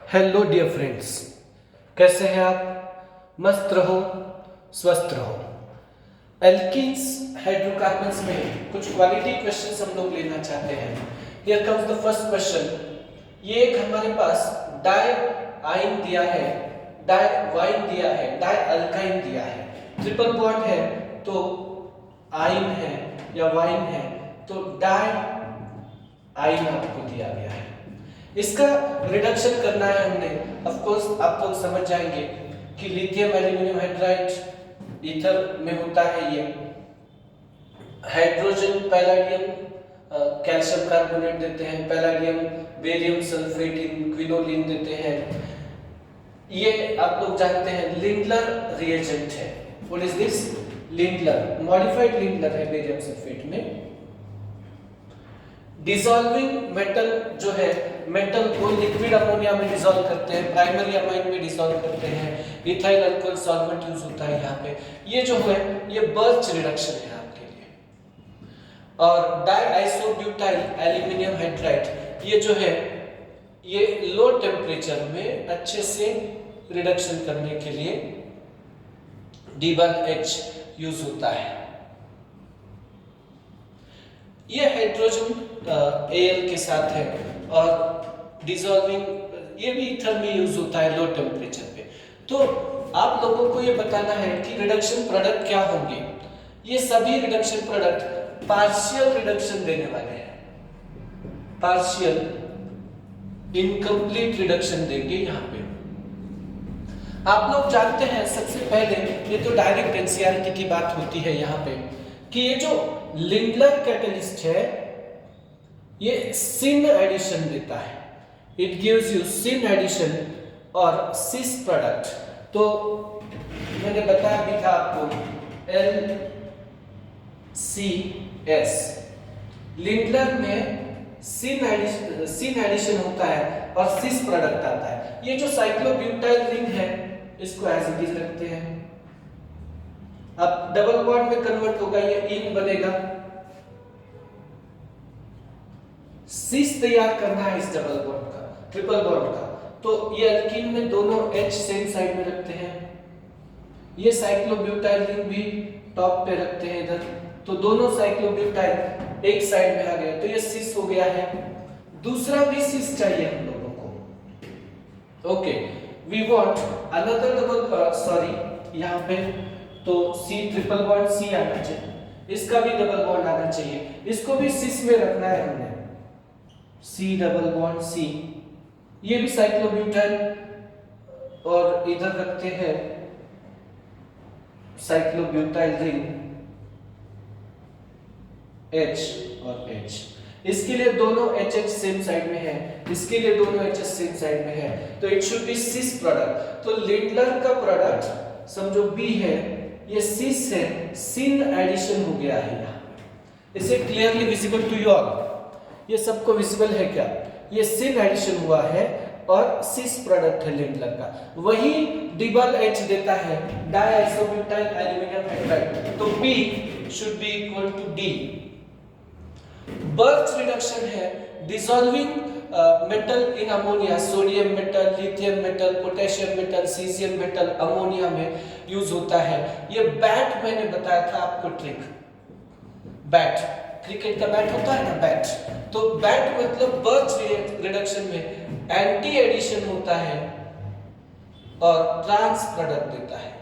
Hello dear friends, कैसे हैं आप? मस्त रहो, स्वस्थ रहो। एल्कीन्स हाइड्रोकार्बन्स में कुछ क्वालिटी क्वेश्चंस हम लोग लेना चाहते हैं। Here comes the first question. ये एक हमारे पास डाई आइन दिया है, डाई वाइन दिया है, डाई अल्काइन दिया है। ट्रिपल बॉन्ड है तो आइन है या वाइन है तो डाई आइन आपको दिया गया है। इसका रिडक्शन करना है हमने। ऑफ कोर्स आप लोग समझ जाएंगे कि लिथियम एल्यूमिनियम हाइड्राइड ईथर में होता है। ये हाइड्रोजन पैलाडियम कैल्शियम कार्बोनेट देते हैं, पैलाडियम बेरियम सल्फेट क्विनोलिन देते हैं। ये आप लोग जानते हैं लिंडलर रिएजेंट है। What is this? Lindlar, modified Lindlar है बेरियम सल्फेट में। डिसॉल्विंग मेटल जो है, मेटल को लिक्विड अमोनिया में डिसॉल्व करते हैं, प्राइमरी अमाइन में डिसॉल्व करते हैं। इथाइल अल्कोहल सॉल्वेंट यूज होता है यहाँ पे। ये जो है ये बर्च रिडक्शन है आपके लिए। और डाइआइसोब्यूटाइल एल्यूमिनियम हाइड्राइड ये जो है ये लो टेम्परेचर में अच्छे से रिडक्शन करने के लिए D1H यूज होता है। ये हाइड्रोजन Al के साथ है और डिसॉल्विंग ये भी ईथर में यूज होता है लो टेम्परेचर पे। तो आप लोगों को ये बताना है कि रिडक्शन प्रोडक्ट क्या होंगे। ये सभी रिडक्शन प्रोडक्ट पार्शियल रिडक्शन देने वाले हैं, पार्शियल इनकम्प्लीट रिडक्शन देंगे यहाँ पे। आप लोग जानते हैं सबसे पहले ये तो डायरेक्ट एनसीईआरटी की बात होती है यहाँ पे कि ये जो लिंडलर कैटलिस्ट है ये सिन एडिशन देता है। It gives you syn addition और सिस प्रोडक्ट। तो मैंने बताया भी था आपको LCS लिंडलर में सिन एडिशन होता है और सिस प्रोडक्ट आता है। ये जो साइक्लोब्यूटाइल रिंग है इसको एज इट इज रखते हैं। अब डबल बॉन्ड में कन्वर्ट होगा, ये इन बनेगा। सिस तैयार करना है इस डबल बॉन्ड का, ट्रिपल बॉन्ड का। तो ये अल्कीन में दोनों H सेम साइड में रखते हैं। ये साइक्लोब्यूटाइल रिंग भी टॉप पे रखते हैं इधर। तो दोनों साइक्लोब्यूटाइल एक साइड में आ गए, तो ये सिस हो गया है। दूसरा भी सिस चाहिए हम लोगों को। Okay, we want another double sorry यहाँ पे तो C ट्रिपल बॉन्ड C आना चाहिए, इसका भी डबल बॉन्ड आना चाहिए। इसको भी सिस में रखना है हमने, C डबल बॉन्ड C। ये भी साइक्लोब्यूटाइल और इधर रखते हैं साइक्लोब्यूटाइल रिंग H और H। इसके लिए दोनों HH सेम साइड में है, इसके लिए दोनों HH सेम साइड में है, तो it should be cis product. तो लिंडलर का प्रोडक्ट समझो B है, ये सिस है, सिन एडिशन हो गया है यहाँ। Is it clearly visible to you all? ये सबको विजिबल है क्या? ये सिन एडिशन हुआ है और सिस प्रोडक्ट है लिंडलर का। वही डबल H देता है डाइआइसोब्यूटाइल एल्यूमिनियम हाइड्राइड। तो B should be equal to D। Birch reduction है dissolving metal in ammonia, sodium metal, lithium metal, potassium metal, caesium metal ammonia में यूज होता है। ये बैट मैंने बताया था आपको ट्रिक, बैट क्रिकेट का बैट होता है ना, बैट। तो बैट मतलब बर्च रिडक्शन में एंटी एडिशन होता है और ट्रांस प्रोडक्ट देता है।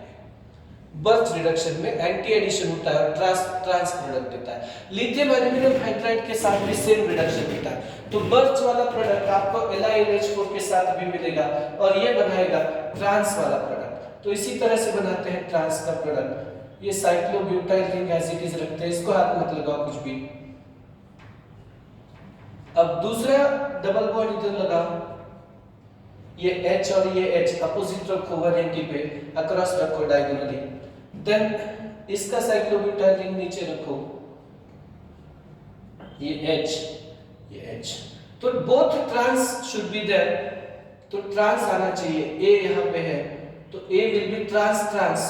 बर्च रिडक्शन में एंटी एडिशन होता है और ट्रांस प्रोडक्ट देता है। लिथियम एल्यूमिनियम हाइड्राइड के साथ भी सेम रिडक्शन होता है। तो बर्च वाला प्रोडक्ट आपको LiNH4 के साथ भी मिलेगा और ये बनाएगा ट्रांस वाला प्रोडक्ट। तो इसी तरह से बनाते हैं ट्रांस का प्रोडक्ट। ये cyclobutyl ring as it is रखते हैं, इसको हाथ मत लगाओ कुछ भी। अब दूसरा डबल बॉन्ड इधर लगाओ, ये H और ये H अपोजिट रखो 180 पे, अक्रॉस रखो डायगोनली। देन इसका साइक्लोब्यूटाइल रिंग नीचे रखो, ये H ये H। तो both trans should be there, तो ट्रांस आना चाहिए। A यहाँ पे है तो A will be trans trans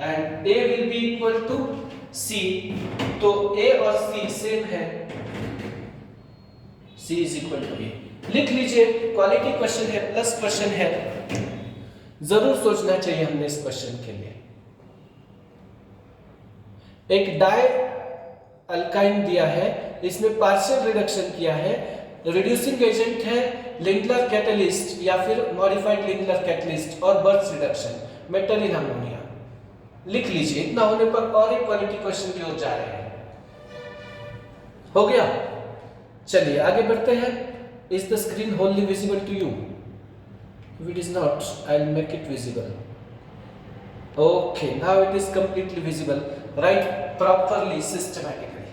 and A will be equal to C। तो A और C सेम है, C is equal to A. लिख लीजिए, क्वालिटी क्वेश्चन है, प्लस क्वेश्चन है, जरूर सोचना चाहिए हमने इस क्वेश्चन के लिए। एक डाई अल्काइन दिया है, इसमें पार्शियल रिडक्शन किया है, रिड्यूसिंग एजेंट है लिंकलर कैटलिस्ट या फिर मॉडिफाइड लिंकलर कैटलिस्ट और birth reduction, metal in ammonia. लिख लीजिए, इतना होने पर और एक क्वालिटी क्वेश्चन की ओर जा रहे हैं। हो गया, चलिए आगे बढ़ते हैं। Is the screen only visible to you? If it is not, I'll make it visible. Okay, now it is completely visible. Write properly, systematically.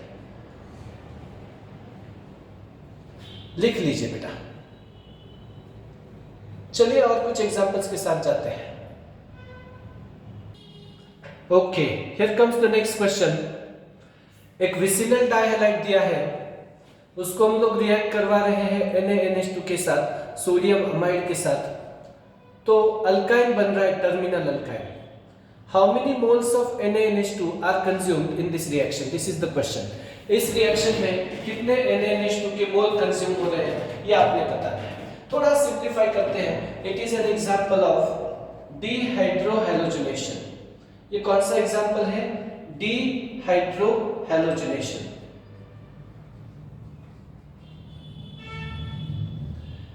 लिख लीजिए बेटा। चलिए और कुछ एग्जांपल्स के साथ जाते हैं। Okay, here comes the next question. एक विसिनल डाइहैलाइड दिया है, उसको हम लोग रिएक्ट करवा रहे हैं NaNH2 के साथ, सोडियम अमाइड के साथ, तो अल्काइन बन रहा है, terminal alkyne. How many moles of NaNH2 are consumed in this reaction? This is the question. इस रिएक्शन में कितने NaNH2 के मोल कंज्यूम हो रहे हैं, ये आपने बताना है। थोड़ा सिंप्लीफाई करते हैं। It is an example of dehydrohalogenation. ये कौन सा एग्जांपल है? डीहाइड्रोहैलोजिनेशन।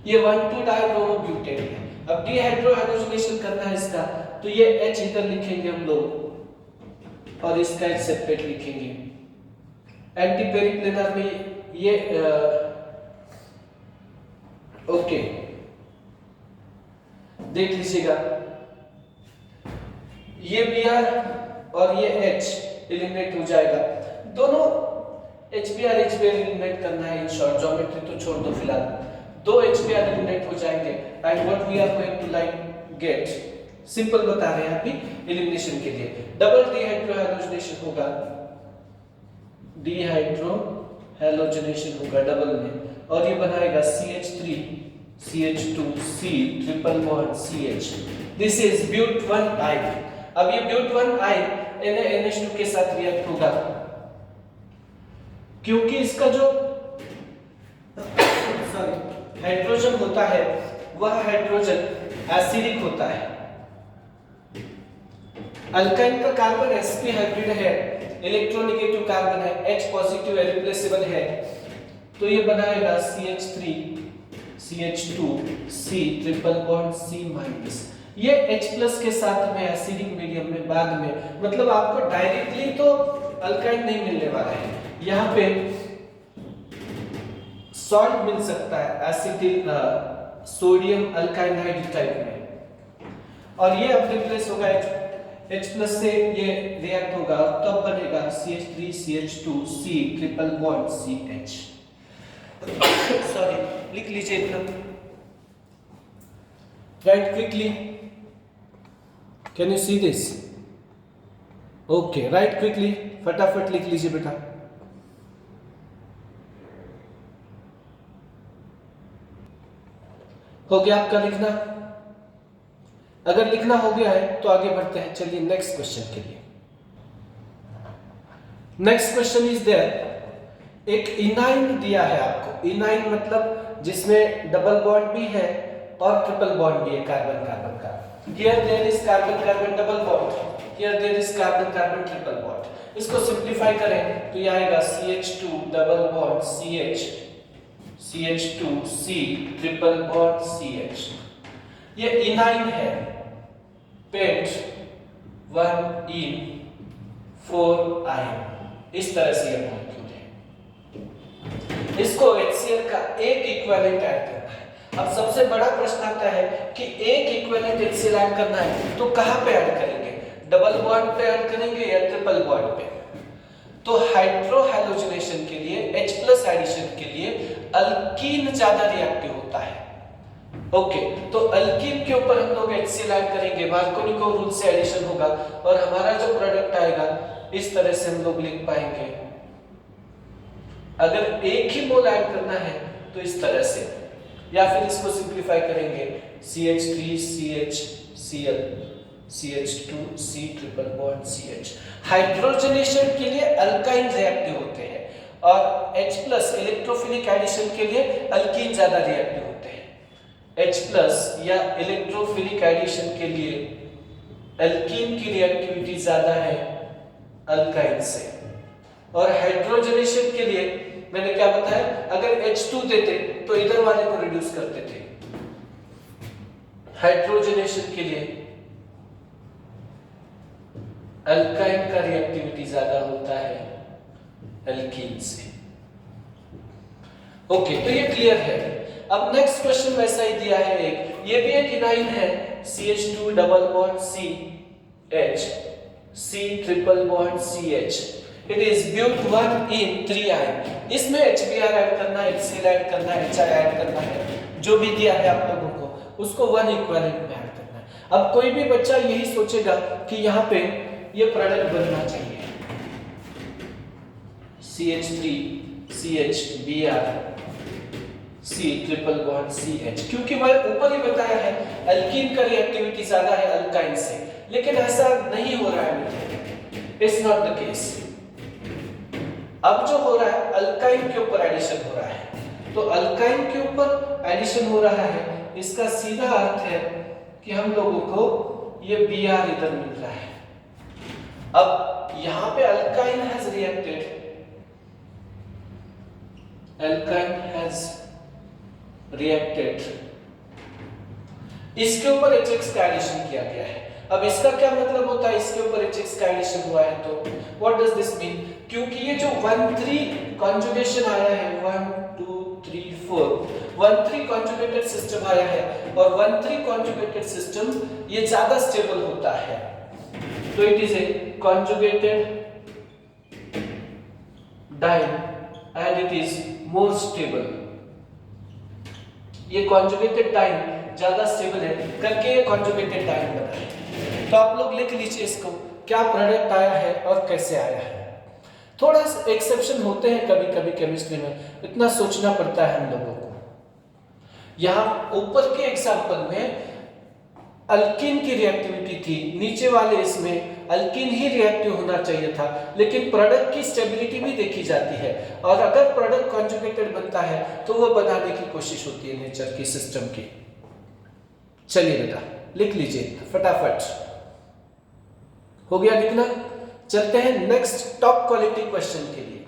ये 1,2-डाइब्रोमोब्यूटेन है। अब डीहाइड्रोहैलोजिनेशन करना है इसका, तो ये H इधर लिखेंगे हम लोग और इसका H सेपरेट लिखेंगे। एंटी पेरिप्लेनर में ये ओके, देख लीजिएगा, ये Br और ये H एलिमिनेट हो जाएगा। दोनों HBr एलिमिनेट करना है। इन शॉर्ट ज्योमेट्री तो छोड़ दो फिलहाल, दो HBr एलिमिनेट हो जाएंगे। And what we are going to like get, simple बता रहे हैं अभी एलिमिनेशन के लिए। डबल डीहाइड्रोहैलोजिनेशन होगा, डीहाइड्रोहैलोजिनेशन होगा डबल में, और ये बनाएगा CH3 CH2C triple bond CH। This is but one yne. अब ये ब्यूट-1 आयन NaNH2 के साथ रिएक्ट होगा, क्योंकि इसका जो हाइड्रोजन होता है वह हाइड्रोजन एसिडिक होता है। अल्काइन का कार्बन sp हाइब्रिड है, इलेक्ट्रोनेगेटिव कार्बन है, H पॉजिटिव इरिप्लेसेबल है, तो ये बनाएगा CH3 CH2C triple bond C minus. ये H+ के साथ में एसिडिक मीडियम में बाद में, मतलब आपको डायरेक्टली तो अल्काइन नहीं मिलने वाला है, यहाँ पे सॉल्ट मिल सकता है एसिटिल सोडियम अल्काइनाइड टाइप में, और ये अब रिप्लेस होगा H+ से, ये रिएक्ट होगा तब बनेगा CH3 CH2C triple bond CH। Sorry, लिख लीजिए इतना। Right quickly, can you see this? Okay, right quickly, फटाफट लिख लीजिए बेटा। हो गया आपका लिखना? अगर लिखना हो गया है तो आगे बढ़ते हैं। चलिए नेक्स्ट क्वेश्चन के लिए। नेक्स्ट क्वेश्चन इज देयर, एक इनाइन दिया है आपको। इनाइन मतलब जिसमें डबल बॉन्ड भी है और ट्रिपल बॉन्ड भी है कार्बन कार्बन का। Here there is carbon carbon double bond, here there is carbon carbon triple bond. इसको सिंप्लीफाई करें तो ये आएगा CH2 double bond CH CH2C triple bond CH। ये इनाइन है, पेंट 1 in 4 आयन, इस तरह से ये मॉलिक्यूल है। इसको HCl का एक इक्विवेलेंट ऐड करना है। अब सबसे बड़ा प्रश्न आता है कि एक इक्विवेलेंट HCl ऐड करना है तो कहां पे ऐड करेंगे? डबल बॉन्ड पे ऐड करेंगे या ट्रिपल बॉन्ड पे? तो हाइड्रोहैलोजिनेशन के लिए H+ एडिशन के लिए अल्कीन ज्यादा रिएक्टिव होता है। ओके, तो अल्कीन के ऊपर हम लोग HCl ऐड करेंगे, मार्कोनिकोव रूल से एडिशन होगा और हमारा जो प्रोडक्ट आएगा इस तरह से हम लोग लिख पाएंगे। अगर एक ही मोल ऐड करना है तो इस तरह से, या फिर इसको सिंप्लीफाई करेंगे CH3 CHCl CH2C triple bond CH। Hydrogenation के लिए अल्काइन रिएक्टिव होते हैं और H प्लस इलेक्ट्रोफिलिक एडिशन के लिए अल्कीन ज्यादा रिएक्टिव होते हैं। H प्लस या इलेक्ट्रोफिलिक एडिशन के लिए अल्कीन की रिएक्टिविटी ज्यादा है अल्काइन से। और हाइड्रोजनेशन के लिए मैंने क्या बताया, अगर H2 देते तो इधर वाले को रिड्यूस करते थे। हाइड्रोजनेशन के लिए अल्काइन का रिएक्टिविटी ज्यादा होता है एल्कीन से। ओके, तो ये क्लियर है। अब नेक्स्ट क्वेश्चन वैसा ही दिया है एक, ये भी एक इनाइन है, CH2 double bond CH, C triple bond CH, it is but 1 in 3 ion। इसमें HBr ऐड करना है, HCl ऐड करना है, HI ऐड करना है, जो भी दिया है आप लोगों को उसको 1 इक्विवेलेंट में ऐड करना है। अब कोई भी बच्चा यही सोचेगा कि यहाँ पे ये प्रोडक्ट बनना चाहिए CH3 CHBr C triple bond CH, क्योंकि वह ऊपर ही बताया है अल्कीन का रिएक्टिविटी ज्यादा है अल्काइन से, लेकिन ऐसा नहीं हो रहा है, इट्स नॉट द केस। अब जो हो रहा है अल्काइन के ऊपर एडिशन हो रहा है, तो अल्काइन के ऊपर एडिशन हो रहा है, इसका सीधा अर्थ है कि हम लोगों को ये Br इधर मिल रहा है। अब यहां पे alkyne has reacted, alkyne has reacted, इसके ऊपर HX का एडिशन किया गया है। अब इसका क्या मतलब होता है, इसके ऊपर HX का एडिशन हुआ है, तो व्हाट डज दिस मीन, क्योंकि ये जो 1-3 कॉन्जुगेशन आया है, 1 2 3 4 1-3 कॉन्जुगेटेड सिस्टम आया है, और 1-3 कॉन्जुगेटेड सिस्टम ये ज्यादा स्टेबल होता है, तो it is a conjugated diene and it is more stable. ये कॉन्जुगेटेड डाइन ज्यादा स्टेबल है करके ये कॉन्जुगेटेड डाइन बना है। तो आप लोग लिख लीजिए इसको, क्या प्रोडक्ट आया है और कैसे आया है। थोड़ा एक्सेप्शन होते हैं कभी कभी केमिस्ट्री में, इतना सोचना पड़ता है हम लोगों को। यहाँ ऊपर के एग्जाम्पल में अल्कीन की रिएक्टिविटी थी, नीचे वाले इसमें अल्कीन ही रिएक्टिव होना चाहिए था, लेकिन प्रोडक्ट की स्टेबिलिटी भी देखी जाती है, और अगर प्रोडक्ट कॉन्जुगेटेड बनता है तो वो बनाने की कोशिश होती है नेचर की सिस्टम की। चलिए बेटा लिख लीजिए फटाफट, हो गया लिखना। चलते हैं नेक्स्ट टॉप क्वालिटी क्वेश्चन के लिए।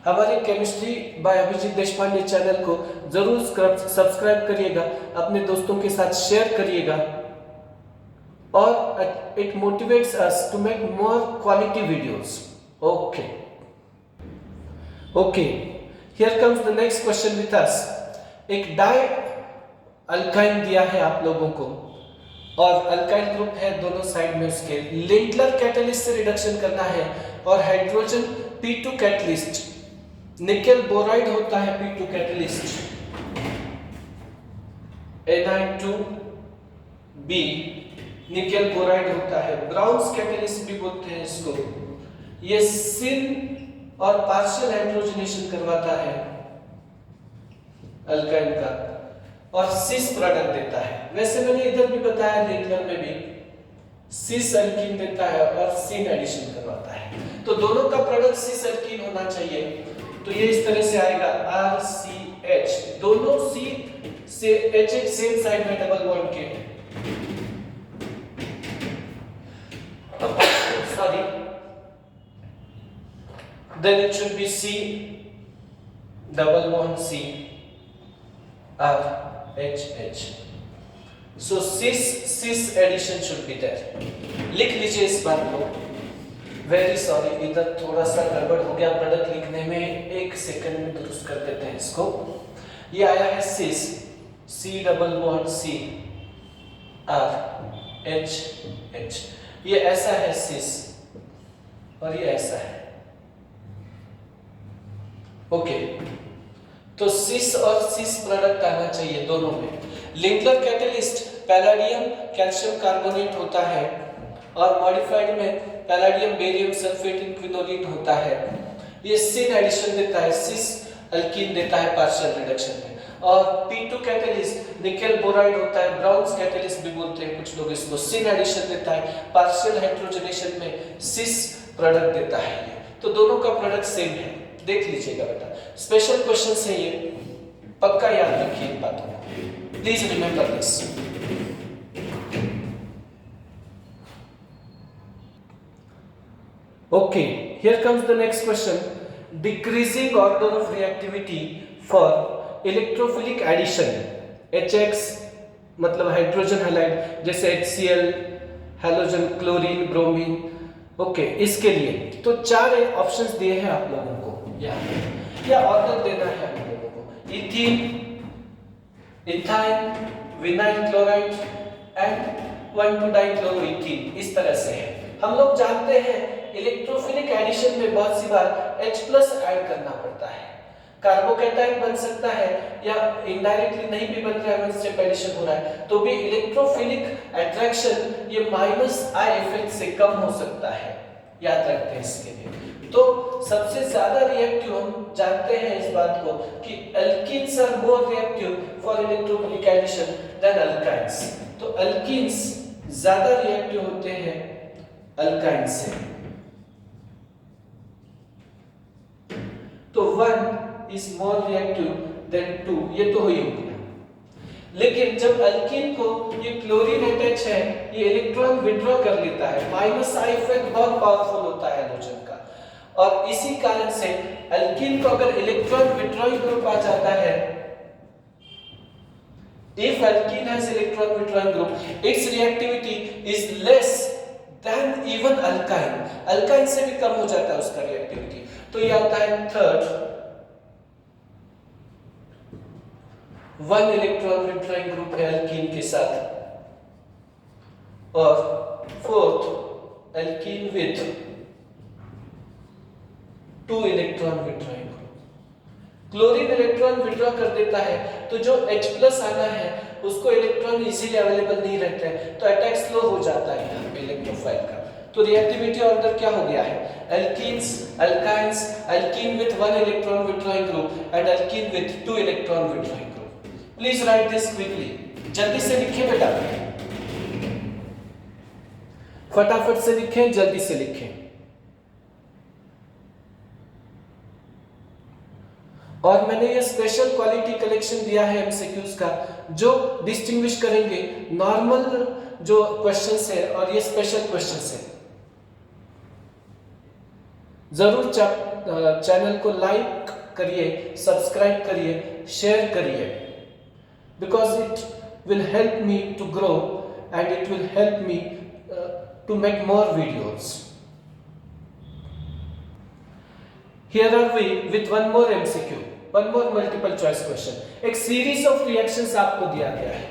हमारे chemistry by Abhijit Deshpande channel को जरूर सब्सक्राइब करिएगा, अपने दोस्तों के साथ शेयर करिएगा, और it motivates us to make more quality videos. Okay okay, here comes the next question with us. एक डाई अल्काइन दिया है आप लोगों को, और अल्काइल ग्रुप है दोनों साइड में उसके, लिंटलर कैटलिस्ट से रिडक्शन करना है, और hydrogen P2 catalyst, nickel boride होता है P2 catalyst, Ni2B nickel boride होता है, ब्राउन्स कैटलिस्ट भी बोलते हैं इसको। ये सिन और पार्शियल हाइड्रोजनेशन करवाता है अल्काइन का, और सिस प्रोडक्ट देता है। वैसे मैंने इधर भी बताया लिंटलर में भी सिस अल्कीन देता है और सिन एडिशन करवाता है, तो दोनों का प्रोडक्ट सिस अल्कीन होना चाहिए। तो ये इस तरह से आएगा RCH, दोनों C से HH सेम साइड में डबल बॉन्ड के, sorry, then it should be C double bond C RHH, so cis addition should be there। लिख लीजिए इस बात को। वेरी सॉरी, इधर थोड़ा सा गड़बड़ हो गया प्रोडक्ट लिखने में, एक सेकंड में दुरुस्त कर देते हैं इसको। ये आया है सिस, C double bond C RHH, ये ऐसा है सिस और ये ऐसा है। ओके, तो सिस और सिस प्रोडक्ट आना चाहिए दोनों में। लिंटलर कैटलिस्ट पैलाडियम कैल्शियम कार्बोनेट होता है, और मॉडिफाइड में पैलाडियम बेरियम सल्फेट क्विनोलिन होता है। ये सिन एडिशन देता है, सिस अल्कीन देता है पार्शियल रिडक्शन में। और P2 कैटलिस्ट निकेल बोराइड होता है, ब्राउन्स कैटलिस्ट भी बोलते हैं कुछ लोग इसको, सिन एडिशन देता है, पार्शियल हाइड्रोजनेशन में सिस प्रोडक्ट देता है। तो दोनों का प्रोडक्ट सेम है, देख लीजिएगा बेटा, स्पेशल क्वेश्चन है ये, पक्का याद रखिए इन बातों को, please remember this. Okay, here comes the next question, decreasing order of reactivity for electrophilic addition, HX मतलब हाइड्रोजन हैलाइड, जैसे HCl, halogen, chlorine, bromine. Okay, इसके लिए तो 4 ऑप्शंस दिए हैं आप लोगों को, या ऑर्डर देना है आप लोगों को, ethene, ethyne, vinyl chloride and one two dichloroethene, इस तरह से है। हम लोग जानते हैं इलेक्ट्रोफिलिक एडिशन में बहुत सी बार H+ ऐड करना पड़ता है, कार्बोकैटायन बन सकता है या इनडायरेक्टली नहीं भी बन रहा है, वन स्टेप एडिशन हो रहा है, तो भी इलेक्ट्रोफिलिक अट्रैक्शन ये -I इफेक्ट से कम हो सकता है, याद रखते हैं इसके लिए। तो सबसे ज्यादा रिएक्टिव हम जानते हैं इस बात को कि alkenes are more reactive for electrophilic addition than alkynes, तो अल्कीन्स ज्यादा रिएक्टिव होते हैं अल्काइन से। तो 1 इज मोर रिएक्टिव देन 2, ये तो हो ही गया। लेकिन जब अल्कीन को ये क्लोरीन अटैच है, ये इलेक्ट्रॉन विड्रॉ कर लेता है, -I इफेक्ट बहुत पावरफुल होता है हाइड्रोजन का, और इसी कारण से अल्कीन को अगर इलेक्ट्रॉन विड्रॉइंग ग्रुप आ जाता है, if alkene has electron withdrawing group, its reactivity is less than even alkyne, alkyne से भी कम हो जाता है उसका रिएक्टिविटी। तो ये आता है थर्ड, 1 इलेक्ट्रॉन विड्रॉइंग ग्रुप है अल्कीन के साथ, और fourth alkyne with 2 electron withdrawing group. Chlorine electron withdraw कर देता है, तो जो H+ आना है उसको इलेक्ट्रॉन इजीली अवेलेबल नहीं रहते हैं, तो अटैक स्लो हो जाता है यहाँ पे इलेक्ट्रोफाइल का। तो रिएक्टिविटी ऑर्डर क्या हो गया है, alkenes, alkynes, alkyne with 1 electron withdrawing group and alkyne with 2 electron withdrawing group. Please right this quickly, जल्दी से लिखिए बेटा, फटाफट से लिखें, जल्दी से लिखें। और मैंने ये स्पेशल क्वालिटी कलेक्शन दिया है एमसीक्यूज का, जो डिस्टिंग्विश करेंगे नॉर्मल जो क्वेश्चंस है और ये स्पेशल क्वेश्चंस है। जरूर चैनल को लाइक करिए, सब्सक्राइब करिए, शेयर करिए, because it will help me to grow and it will help me to make more videos. Here are we with one more MCQ, one more multiple choice question. एक series of reactions आपको दिया गया है।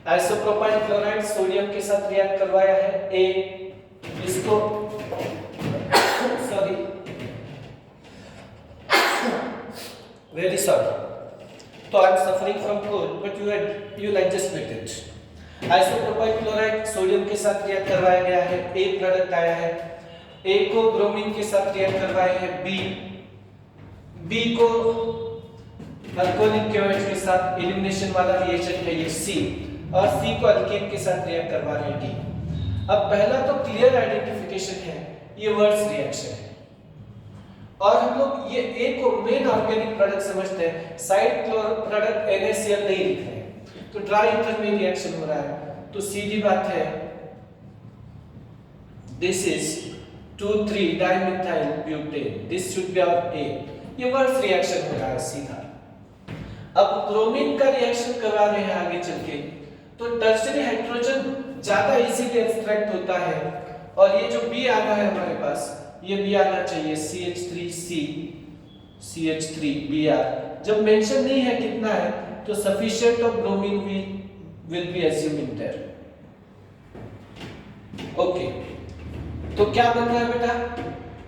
Isopropyl chloride sodium के साथ react करवाया है A, इसको सॉरी वेरी सॉरी, तो I am suffering from cold but you'll adjust with it। Isopropyl chloride sodium के साथ रिएक्ट करवाया गया है, A प्रोडक्ट आया है, A को ब्रोमीन के साथ रिएक्ट करवाए हैं B को अल्कोहलिक KOH के साथ एलिमिनेशन वाला रिएक्शन है ये C, और C को अल्केन के साथ रिएक्ट करवा रहे हैं D। अब पहला तो क्लियर आइडेंटिफिकेशन है, ये वर्ड्स रिएक्शन है, और हम लोग ये A को मेन ऑर्गेनिक प्रोडक्ट समझते हैं, साइड प्रोडक्ट NaCl नहीं लिख रहे हैं, तो ड्राई ईथर में रिएक्शन हो रहा है, तो सीधी बात है this is 2,3-dimethyl butane, this should be our A। ये वर्ड्स रिएक्शन हो रहा है सीधा। अब ब्रोमीन का रिएक्शन करवा रहे हैं आगे चल के, तो टर्शियरी हाइड्रोजन ज्यादा इजीली एक्सट्रैक्ट होता है, और ये जो B आना है हमारे पास, ये भी आना चाहिए CH3C CH3Br। जब मेंशन नहीं है कितना है, तो sufficient of bromine will be assuming there. Okay, तो क्या बन रहा है बेटा,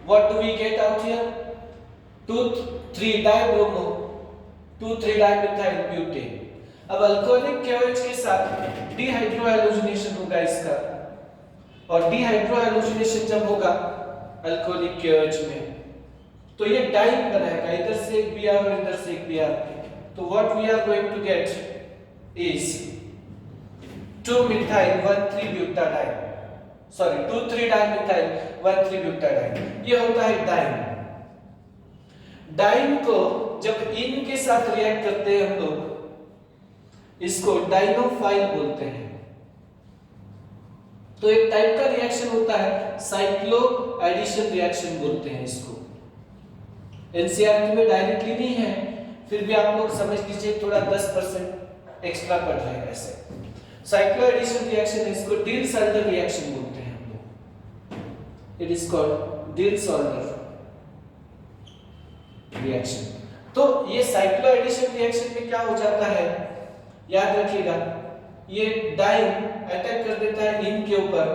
what do we get out here, two three dibromo two three dimethyl butane. अब अल्कोहलिक KOH के साथ डिहाइड्रोहाइलोजिनेशन होगा इसका, और डिहाइड्रोहाइलोजिनेशन जब होगा अल्कोहलिक KOH में, तो ये डाइन बनाएगा, इधर से एक Br और इधर से एक Br। तो what we are going to get is 2-methyl-1,3-butadiene, sorry 2,3-dimethyl-1,3-butadiene, ये होता है डाइन। डाइन को जब इन के साथ रिएक्ट करते हैं हम लोग, इसको डाइनोफाइल बोलते हैं। तो एक टाइप का रिएक्शन होता है साइक्लो एडिशन रिएक्शन बोलते हैं इसको। एनसीईआरटी में डायरेक्टली नहीं है, फिर भी आप लोग समझ लीजिए थोड़ा 10% एक्स्ट्रा पढ़ रहे हैं ऐसे। साइक्लो एडिशन रिएक्शन, इसको डिल-सॉल्डर रिएक्शन बोलते हैं हम लोग। It is called dill-shoulder reaction. तो ये साइक्लो एडिशन रिएक्शन में क्या हो जाता है, याद रखिएगा, ये डाइन अटैक कर देता है इन के ऊपर,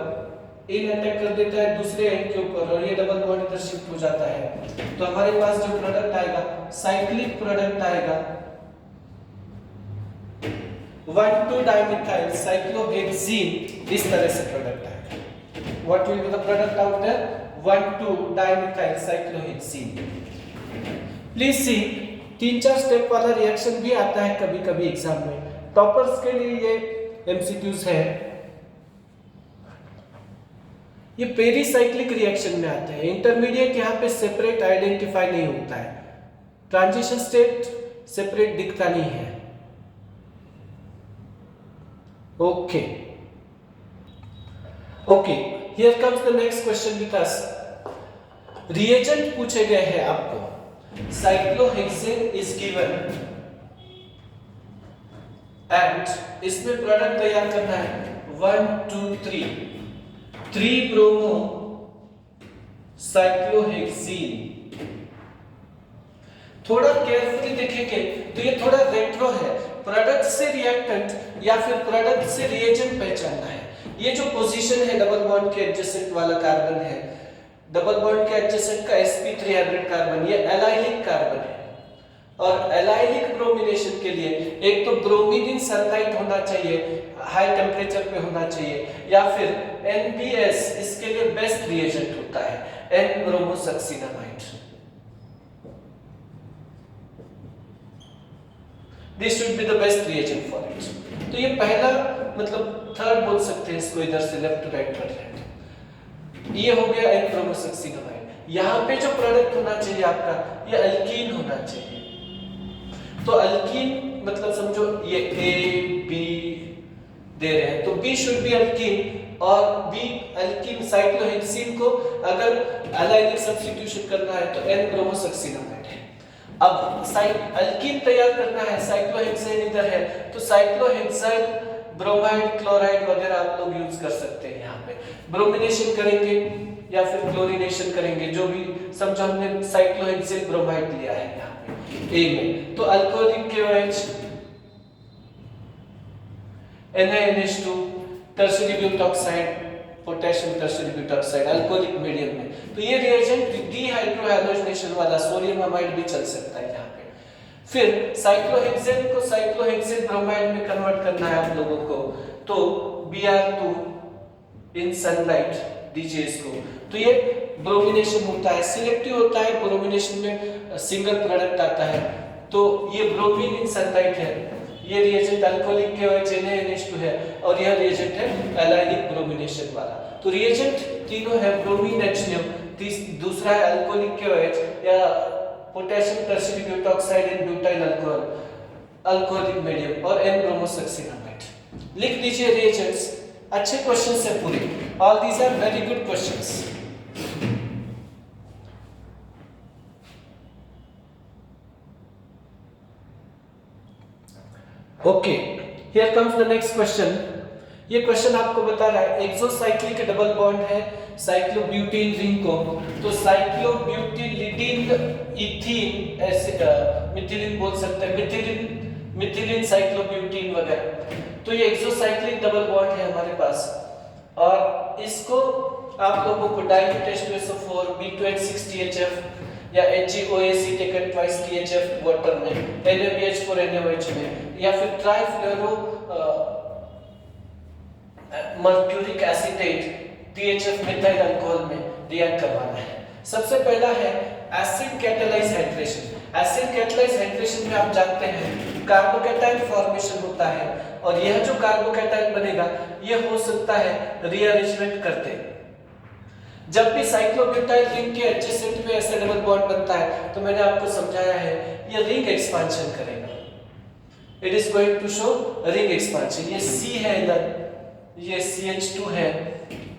इन अटैक कर देता है दूसरे एंड के ऊपर, और ये डबल बॉन्ड इधर शिफ्ट हो जाता है। तो हमारे पास जो प्रोडक्ट आएगा, साइक्लिक प्रोडक्ट आएगा 1,2-डाइमिथाइल साइक्लोहेक्सीन, इस तरह से प्रोडक्ट आएगा। What will be the product out there, one two dimethyl cyclohexene. Please see, 3-4 step वाला रिएक्शन भी आता है कभी कभी एग्जाम में, टॉपर्स के लिए ये एमसीक्यूज है। ये पेरीसाइक्लिक रिएक्शन में आते हैं, इंटरमीडिएट यहाँ पे सेपरेट आइडेंटिफाई नहीं होता है, ट्रांजिशन स्टेट सेपरेट दिखता नहीं है। Okay okay, here comes the next question with us. Reagent पूछे गए हैं आपको, साइक्लोहेक्सेन इज गिवन एंड इसमें प्रोडक्ट तैयार करना है 1 2 3 ब्रोमो साइक्लोहेक्सीन। थोड़ा केयरफुली देखेंगे तो ये थोड़ा रेट्रो है, प्रोडक्ट से रिएक्टेंट या फिर प्रोडक्ट से रिएजेंट पहचानना है। ये जो पोजीशन है डबल बॉन्ड के एडजेसेंट वाला कार्बन है, डबल बॉन्ड के एडजेसेंट का sp300 कार्बन, ये एलाइलिक कार्बन है। और एलाइलिक ब्रोमिनेशन के लिए एक तो ब्रोमीन इन सनलाइट होना चाहिए, हाई टेम्परेचर पे होना चाहिए, या फिर NBS इसके लिए बेस्ट रिएजेंट होता है, N bromosuccinimide. This should be the best reagent for it. तो ये पहला मतलब थर्ड बोल सकते हैं इसको, इधर से लेफ्ट टू राइट कर रहे हैं। ये हो गया N-ब्रोमोसक्सिनामाइड। यहाँ पे जो प्रोडक्ट होना चाहिए आपका, ये अल्कीन होना चाहिए। तो अल्कीन मतलब समझो ये A B दे रहे हैं, तो B शुड बी अल्कीन, और B अल्कीन साइक्लोहेक्सीन को अगर एलाइलिक सब्स्टिट्यूशन करना है तो N-ब्रोमोसक्सिनामाइड है। अब अल्कीन तैयार करना है, साइक्लोहेक्सेन इधर है, तो साइक्लोहेक्साइल ब्रोमाइड क्लोराइड वगैरह आप लोग यूज कर सकते हैं। यहाँ पे ब्रोमिनेशन करेंगे या फिर क्लोरीनेशन करेंगे, जो भी समझो हमने साइक्लोहेक्सेन ब्रोमाइड लिया है यहाँ पे A में, तो alcoholic KOH NaNH2 tertiary butoxide, potassium tertiary butoxide alcoholic medium में। तो ये रिएजेंट डीहाइड्रोहैलोजिनेशन वाला सोडियम अमाइड भी चल सकता है यहाँ पे। फिर साइक्लोहेक्सेन को साइक्लोहेक्सेन ब्रोमाइड में कन्वर्ट करना है आप लोगों को, तो Br2 इन सनलाइट दीजिए इसको। तो ये ब्रोमिनेशन होता है, सिलेक्टिव होता है, ब्रोमिनेशन में सिंगल प्रोडक्ट आता है। तो ये ब्रोमीन इन सनलाइट है, ये रिएजेंट अल्कोहलिक KOH NaNH2 है, और यह रिएजेंट है एलाइलिक ब्रोमिनेशन वाला। तो रिएजेंट तीनों है, ब्रोमीन HNO, दूसरा है अल्कोहलिक KOH या potassium tertiary butoxide and butyl alcohol alcoholic medium, और N-ब्रोमोसक्सिनामाइड। लिख दीजिए रिएजेंट्स। अच्छे क्वेश्चंस है पूरे, all these are very good questions. Okay, here comes the next question. ये क्वेश्चन आपको बता रहा है एक्सोसाइक्लिक डबल बॉन्ड है साइक्लोब्यूटीन रिंग को, तो साइक्लोब्यूटिलिडीन इथीन ऐसे मिथिलिन बोल सकते हैं, मिथिलिन साइक्लोब्यूटीन वगैरह। तो ये एक्सोसाइक्लिक डबल बॉन्ड है हमारे पास, और इसको आप लोगों को डाइम्यूटेशन-SO4 B2H6THF या HgOAc taken twice THF water में, NaBH4 NaOH में, या फिर trifluoro mercuric acetate THF methyl alcohol में रिएक्ट करवाना है। सबसे पहला है acid catalyse hydration. Acid catalyse hydration में आप जानते हैं कार्बोकैटायन फॉर्मेशन होता है, और यह जो कार्बोकैटायन बनेगा ये हो सकता है रीअरेंजमेंट करते। जब भी साइक्लोब्यूटाइल रिंग के एडजेसेंट में ऐसा डबल बॉन्ड बनता है तो मैंने आपको समझाया है ये रिंग एक्सपांशन करेगा, it is going to show ring expansion. ये C है इधर, ये CH2 है,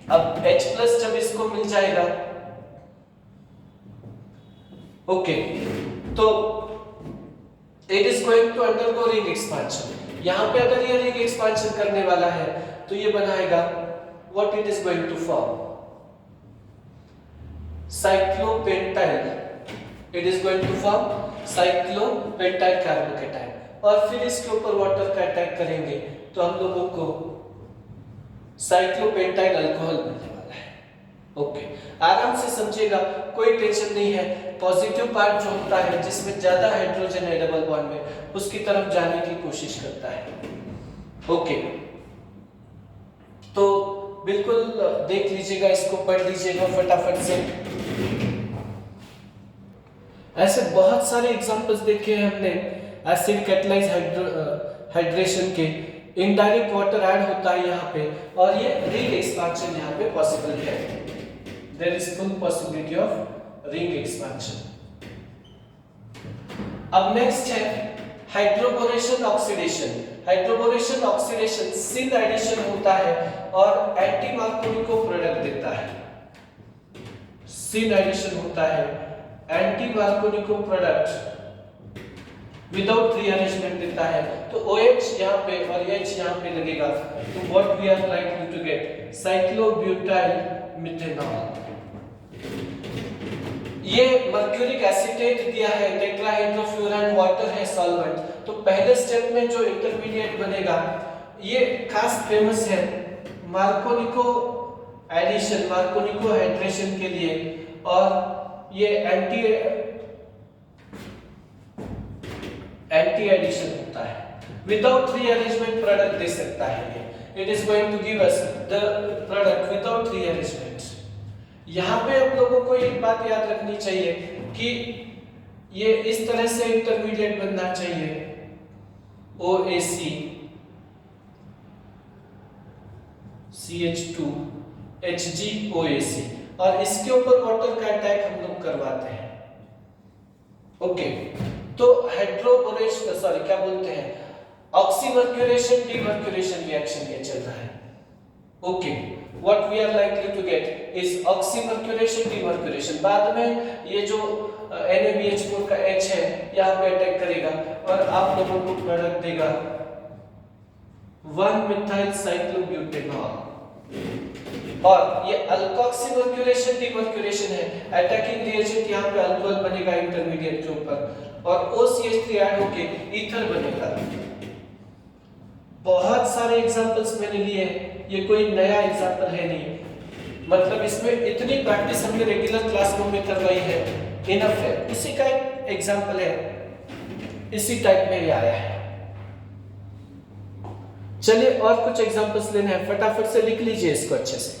अब H+ जब इसको मिल जाएगा, ओके, तो it is going to undergo ring expansion. यहां पे अगर ये रिंग एक्सपांशन करने वाला है तो ये बनाएगा what it is going to form, cyclopentyl, it is going to form cyclopentyl carbocation, और फिर इसके ऊपर वाटर का अटैक करेंगे तो हम लोगों को साइक्लोपेंटाइल अल्कोहल मिलने वाला है। ओके, आराम से समझिएगा, कोई टेंशन नहीं है। पॉजिटिव पार्ट जो होता है जिसमें ज्यादा हाइड्रोजन है डबल बॉन्ड में, उसकी तरफ जाने की कोशिश करता है। ओके, तो बिल्कुल देख लीजिएगा, इसको पढ़ लीजिएगा फटाफट से। ऐसे बहुत सारे एग्जांपल्स देखे हैं हमने एसिड कैटलाइज हाइड्रेशन के, इनडायरेक्ट वाटर ऐड होता है यहाँ पे, और ये रिंग एक्सपांशन यहाँ पे पॉसिबल है, there is full possibility of ring expansion. अब नेक्स्ट है hydroboration oxidation. Hydroboration oxidation syn addition होता है और एंटी मार्कोनिको प्रोडक्ट देता है। सिन एडिशन होता है, anti Markovnikov product without rearrangement देता है, तो OH यहाँ पे और H यहाँ पे लगेगा, तो what we are likely to get cyclobutyl methanol. ये मर्क्यूरिक एसीटेट दिया है, टेट्राहाइड्रोफ्यूरान वाटर है सॉल्वेंट, तो पहले स्टेप में जो इंटरमीडिएट बनेगा ये खास फेमस है मार्कोनिको एडिशन, मार्कोनिको हाइड्रेशन के लिए, और ये एंटी एडिशन होता है, विदाउट रीअरेंजमेंट प्रोडक्ट दे सकता है ये, it is going to give us the product without rearrangement. यहाँ पे आप लोगों को एक बात याद रखनी चाहिए कि ये इस तरह से इंटरमीडिएट बनना चाहिए, OAC CH2 HgOAC, और इसके ऊपर वाटर का अटैक हम लोग करवाते हैं। ओके, तो हाइड्रोबोरेशन, सॉरी क्या बोलते हैं, ऑक्सीमर्क्यूरेशन डीमर्क्यूरेशन रिएक्शन ये चल रहा है। Okay, what we are likely to get is oxymercuration demercuration। बाद में ये जो NaBH4 का H है यहाँ पे अटैक करेगा और आप लोगों को प्रोडक्ट देगा 1-methyl cyclobutanol, और ये अल्कोक्सीमर्क्यूरेशन डीमर्क्यूरेशन है, अटैकिंग रिएजेंट यहाँ पे अल्कोहल बनेगा इंटरमीडिएट के ऊपर, और OCH3 ऐड होके ईथर बनेगा। बहुत सारे एग्जांपल्स मैंने लिए, ये कोई नया एग्जांपल है नहीं, मतलब इसमें इतनी प्रैक्टिस हमने रेगुलर क्लासरूम में करवाई है, इनफ है। उसी का एक एग्जांपल है, इसी टाइप में ये आया है। चलिए और कुछ एग्जांपल्स लेने हैं, फटाफट से लिख लीजिए इसको अच्छे से।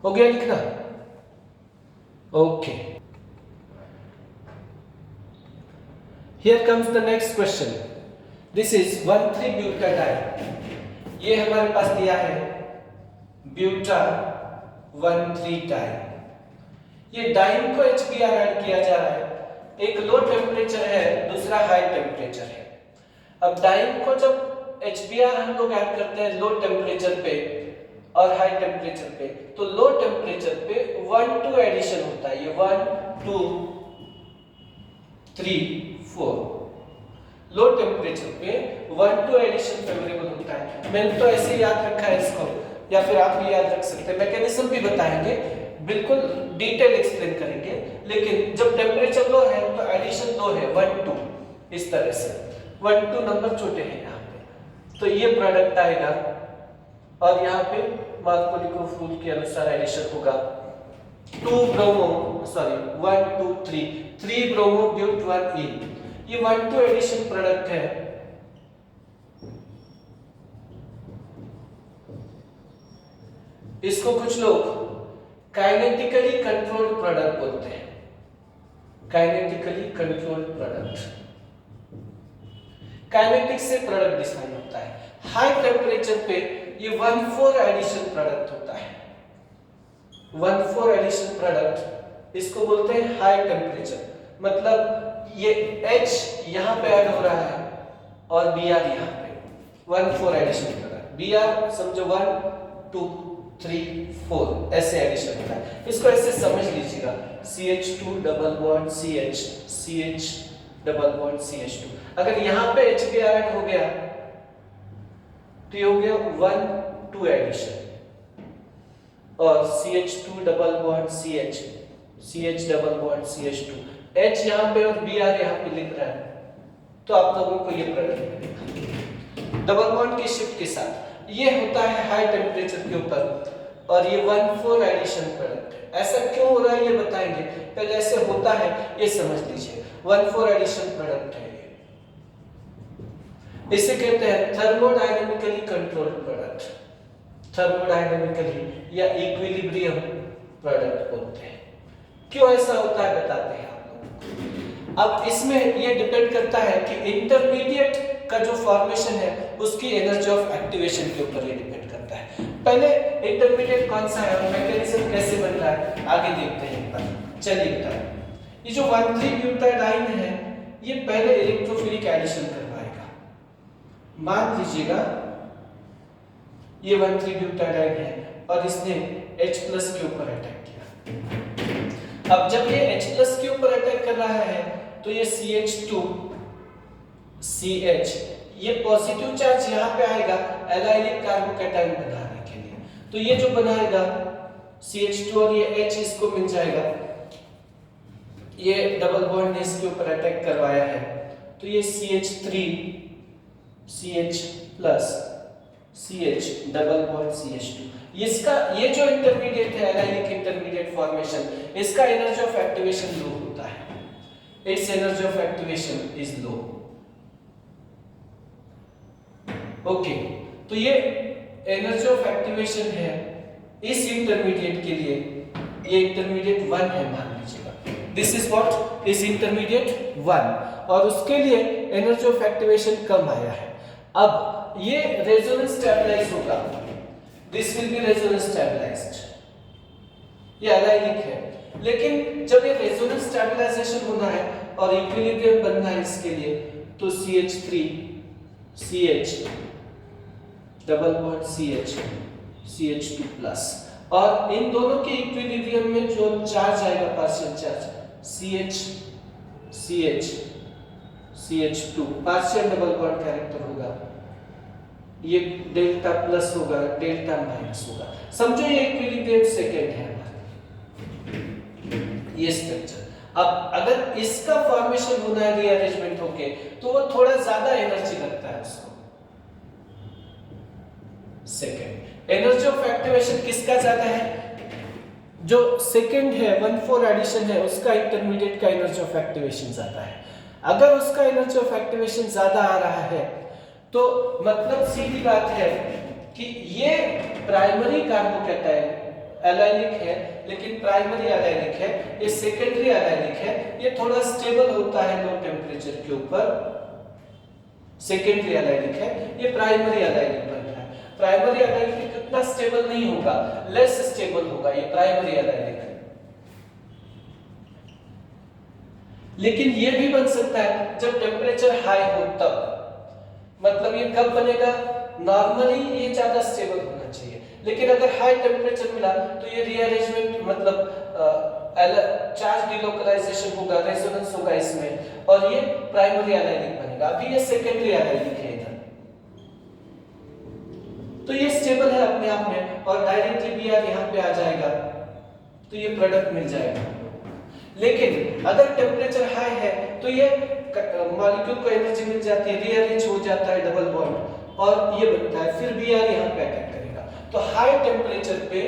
हो गया लिखना? Okay, here comes the next question, this is 1,3-butadiene। ये हमारे पास दिया है ब्यूटा 1,3-डाइन, ये डाइन को HBr ऐड किया जा रहा है, एक लो टेम्परेचर है, दूसरा हाई टेम्परेचर है। अब डाइन को जब HBr हम लोग ऐड करते हैं लो टेम्परेचर पे और हाई टेम्परेचर पे, तो लो टेम्परेचर पे 1-2 एडिशन होता है, ये 1 2 3 4, लो टेम्परेचर पे 1-2 एडिशन फेवरेबल होता है। मैंने तो ऐसे ही याद रखा है इसको, या फिर आप भी याद रख सकते हैं, मैकेनिज्म भी बताएंगे, बिल्कुल डिटेल एक्सप्लेन करेंगे, लेकिन जब टेम्परेचर लो है तो एडिशन लो है 1-2, इस तरह से 1-2 नंबर छोटे हैं यहाँ पे, तो ये प्रोडक्ट आएगा, और यहाँ पे मार्कोनिको रूल के अनुसार एडिशन होगा 1 2 3 ब्रोमो ब्यूट 1 ये 1-2 एडिशन प्रोडक्ट है। इसको कुछ लोग काइनेटिकली कंट्रोल्ड प्रोडक्ट बोलते हैं, काइनेटिकली कंट्रोल्ड प्रोडक्ट, काइनेटिक से प्रोडक्ट डिफाइन होता है, हाई टेम्परेचर पे ये 1,4 एडिशन प्रोडक्ट होता है। 1,4 एडिशन प्रोडक्ट इसको बोलते हैं हाई टेम्परेचर, मतलब ये H यहाँ पे ऐड हो रहा है और Br यहाँ पे 1,4 एडिशन प्रोडक्ट। Br समझो 1 2 3 4 ऐसे एडिशन होता है। इसको ऐसे समझ लीजिएगा, CH2 double bond CH, CH double bond CH2। अगर यहाँ पे HBr ऐड हो गया तो ये हो गया 1 2 एडिशन, और CH2 double bond CH, CH double bond CH2, H यहाँ पे और Br यहाँ पे लिख रहा है, तो आप लोगों को ये प्रोडक्ट मिलेगा डबल बॉन्ड की शिफ्ट के साथ। ये होता है हाई टेम्परेचर के ऊपर, और ये 1,4 एडिशन प्रोडक्ट है। ऐसा क्यों हो रहा है ये बताएंगे, पहले ऐसे होता है ये समझ लीजिए। 1,4 एडिशन प्रोडक्ट है, इसे कहते हैं थर्मोडायनेमिकली कंट्रोल्ड प्रोडक्ट, थर्मोडायनेमिकली या इक्विलिब्रियम प्रोडक्ट बोलते हैं। क्यों ऐसा होता है बताते हैं आप लोगों को। अब इसमें ये डिपेंड करता है कि इंटरमीडिएट का जो फॉर्मेशन है उसकी एनर्जी ऑफ एक्टिवेशन के ऊपर ये डिपेंड करता है। पहले इंटरमीडिएट कौन सा है और मैकेनिज्म कैसे बन रहा है आगे देखते हैं एक बार। चलिए बताएं। ये जो 1,3-ब्यूटाडाइन है ये पहले इलेक्ट्रोफिलिक एडिशन करवाएगा। मान लीजिएगा ये 1,3-ब्यूटाडाइन है और इसने H+ के ऊपर अटैक किया। अब जब ये H+ के ऊपर अटैक कर रहा है तो ये CH2 CH, ये पॉजिटिव चार्ज यहाँ पे आएगा एलाइलिक कार्बोकैटायन बनाने के लिए, तो ये जो बनाएगा CH2 और ये H इसको मिल जाएगा। ये डबल बॉन्ड ने इसके ऊपर अटैक करवाया है तो ये CH3 CH plus CH double bond CH2, इसका ये जो इंटरमीडिएट है एलाइलिक इंटरमीडिएट फॉर्मेशन, इसका एनर्जी ऑफ एक्टिवेशन लो होता है। It's energy of activation is low. Okay, तो ये एनर्जी ऑफ एक्टिवेशन है इस इंटरमीडिएट के लिए, ये इंटरमीडिएट 1 है मान लीजिएगा। This is what is intermediate 1, और उसके लिए एनर्जी ऑफ एक्टिवेशन कम आया है। अब ये रेजोनेंस स्टेबलाइज होगा, this will be resonance stabilized, ये एलाइलिक है। लेकिन जब ये रेजोनेंस स्टेबलाइजेशन होना है और इक्विलिब्रियम बनना है इसके लिए, तो CH3 CH double bond CH CH2 plus, और इन दोनों के इक्विलिब्रियम में जो चार्ज आएगा partial charge CH CH CH2 partial double bond character होगा, ये डेल्टा प्लस होगा डेल्टा माइनस होगा। समझो ये इक्विलिब्रियम सेकंड है ये स्ट्रक्चर। अब अगर इसका फॉर्मेशन होना है रीअरेंजमेंट होके तो वो थोड़ा ज्यादा एनर्जी लगता है उसको। सेकंड एनर्जी ऑफ एक्टिवेशन किसका ज्यादा है, जो सेकंड है 1,4 एडिशन है उसका इंटरमीडिएट का एनर्जी ऑफ एक्टिवेशन ज्यादा है। अगर उसका एनर्जी ऑफ एक्टिवेशन ज्यादा आ रहा है तो मतलब सीधी बात है कि ये प्राइमरी कार्बोकैटायन एलाइलिक है, लेकिन प्राइमरी एलाइलिक है, ये सेकेंडरी एलाइलिक है, ये थोड़ा स्टेबल होता है लो टेम्परेचर के ऊपर। सेकेंडरी एलाइलिक है, ये प्राइमरी एलाइलिक बन रहा है। प्राइमरी एलाइलिक इतना स्टेबल नहीं होगा, लेस स्टेबल होगा ये प्राइमरी एलाइलिक। लेकिन ये भी बन सकता है जब टेम्परेचर हाई हो तब। मतलब ये कब बनेगा, नॉर्मली ये ज्यादा स्टेबल होना चाहिए, लेकिन अगर हाई टेम्परेचर मिला तो ये रीअरेंजमेंट मतलब चार्ज डिलोकलाइजेशन होगा, रेजोनेंस होगा इसमें, और ये प्राइमरी एलाइलिक बनेगा। अभी ये सेकेंडरी एलाइलिक है इधर, तो ये स्टेबल है अपने आप में, और डायरेक्टली Br यहाँ पे आ जाएगा तो ये प्रोडक्ट मिल जाएगा। लेकिन अगर टेम्परेचर हाई है तो ये मॉलिक्यूल को एनर्जी मिल जाती है, रीअरेंज हो जाता है डबल बॉन्ड और ये बनता है, फिर Br यहाँ पे अटैक करेगा। तो हाई टेम्परेचर पे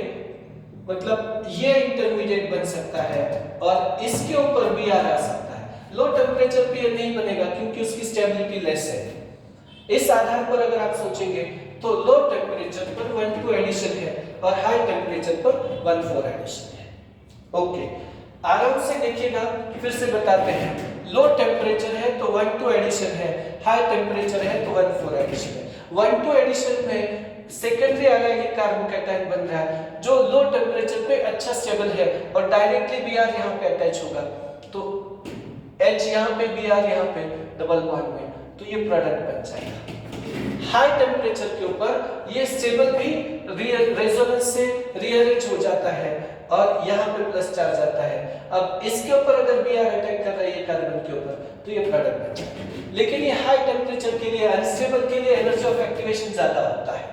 मतलब ये इंटरमीडिएट बन सकता है और इसके ऊपर Br आ सकता है। लो टेम्परेचर पे ये नहीं बनेगा क्योंकि उसकी स्टेबिलिटी लेस है। इस आधार पर अगर आप सोचेंगे तो लो टेम्परेचर पर 1,2 एडिशन है और हाई टेम्परेचर पर 1,4 एडिशन है। ओके, आराम से देखिएगा, फिर से बताते हैं। लो टेम्परेचर है तो 1,2 एडिशन है, हाई टेम्परेचर है तो 1,4 एडिशन है। 1,2 एडिशन में सेकेंडरी एलाइलिक कार्बोकैटायन बन रहा है जो लो टेम्परेचर पे अच्छा स्टेबल है और डायरेक्टली Br यहाँ पे अटैच होगा, तो H यहाँ पे Br यहाँ पे डबल बॉन्ड में, तो ये प्रोडक्ट बन जाएगा। हाई टेम्परेचर के ऊपर ये स्टेबल भी रेजोनेंस से रीअरेंज हो जाता है और यहाँ पे प्लस चार्ज आता है। अब इसके ऊपर अगर Br अटैक कर रही है कार्बन के ऊपर तो ये प्रोडक्ट बन जाएगा। लेकिन ये हाई टेम्परेचर के लिए, अनस्टेबल के लिए एनर्जी ऑफ एक्टिवेशन ज्यादा होता है,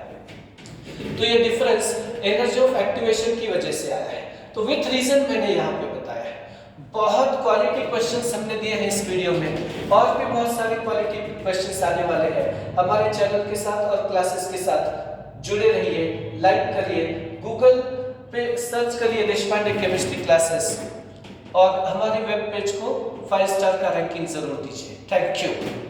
तो ये डिफरेंस एनर्जी ऑफ एक्टिवेशन की वजह से आया है। तो विथ रीजन मैंने यहाँ पे बताया है। बहुत क्वालिटी क्वेश्चंस हमने दिए हैं इस वीडियो में, और भी बहुत सारे क्वालिटी क्वेश्चंस आने वाले हैं। हमारे चैनल के साथ और क्लासेस के साथ जुड़े रहिए, लाइक करिए, गूगल पे सर्च करिए देशपांडे केमिस्ट्री क्लासेस और हमारे वेब पेज को 5 स्टार का रैंकिंग जरूर दीजिए। Thank you.